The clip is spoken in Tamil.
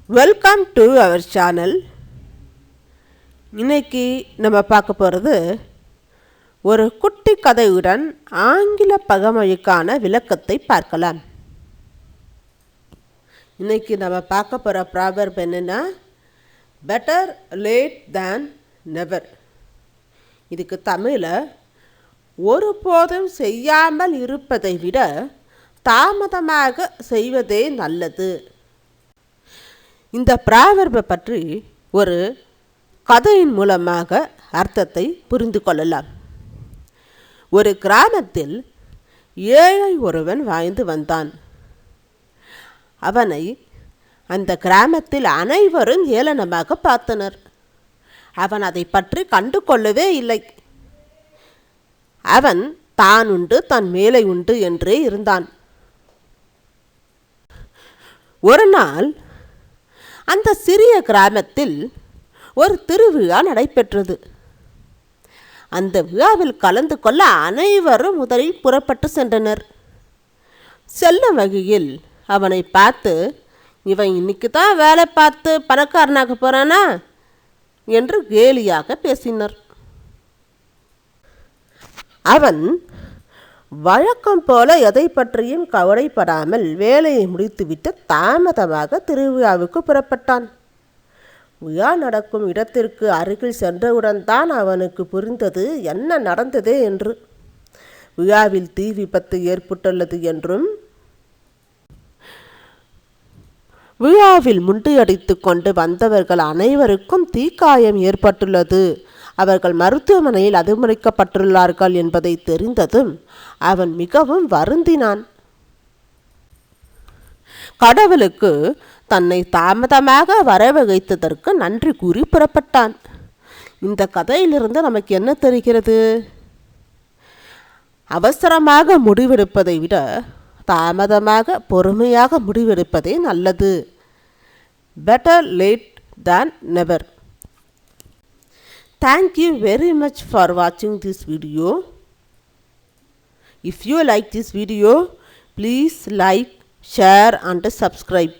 Welcome to our channel. இன்னைக்கு நம்ம பார்க்க போகிறது ஒரு குட்டி கதையுடன் ஆங்கில பழமொழிக்கான விளக்கத்தை பார்க்கலாம். இன்னைக்கு நம்ம பார்க்க போகிற ப்ராவர்ப் என்னென்னா பெட்டர் லேட் தேன் நெவர். இதுக்கு தமிழில் ஒருபோதும் செய்யாமல் இருப்பதை விட தாமதமாக செய்வதே நல்லது. இந்த ப்ராவர்பை பற்றி ஒரு கதையின் மூலமாக அர்த்தத்தை புரிந்து கொள்ளலாம். ஒரு கிராமத்தில் ஏழை ஒருவன் வாழ்ந்து வந்தான். அவனை அந்த கிராமத்தில் அனைவரும் ஏளனமாக பார்த்தனர். அவன் அதை பற்றி கண்டு கொள்ளவே இல்லை. அவன் தான் உண்டு தன் மேலை உண்டு என்றே இருந்தான். ஒரு நாள் அந்த சிறிய கிராமத்தில் ஒரு திருவிழா நடைபெற்றது. அந்த விழாவில் கலந்து கொள்ள அனைவரும் முதலில் புறப்பட்டு சென்றனர். செல்லும் வகையில் அவனை பார்த்து, இவன் இன்னைக்கு தான் வேலை பார்த்து பணக்காரனாக போறானா என்று கேலியாக பேசினர். அவன் வழக்கம் போல எதை பற்றியும் கவலைப்படாமல் வேலையை முடித்துவிட்டு தாமதமாக திருவிழாவுக்கு புறப்பட்டான். விழா நடக்கும் இடத்திற்கு அருகில் சென்றவுடன் தான் அவனுக்கு புரிந்தது என்ன நடந்தது என்று. விழாவில் தீ விபத்து ஏற்பட்டுள்ளது என்றும், விழாவில் முண்டியடித்து கொண்டு வந்தவர்கள் அனைவருக்கும் தீக்காயம் ஏற்பட்டுள்ளது, அவர்கள் மருத்துவமனையில் அனுமதிக்கப்பட்டுள்ளார்கள் என்பதை தெரிந்ததும் அவன் மிகவும் வருந்தினான். கடவுளுக்கு தன்னை தாமதமாக வரவழைத்ததற்கு நன்றி கூறி புறப்பட்டான். இந்த கதையிலிருந்து நமக்கு என்ன தெரிகிறது? அவசரமாக முடிவெடுப்பதை விட தாமதமாக பொறுமையாக முடிவெடுப்பதே நல்லது. Better late than never. Thank you very much for watching this video. If you like this video, please like, share and subscribe.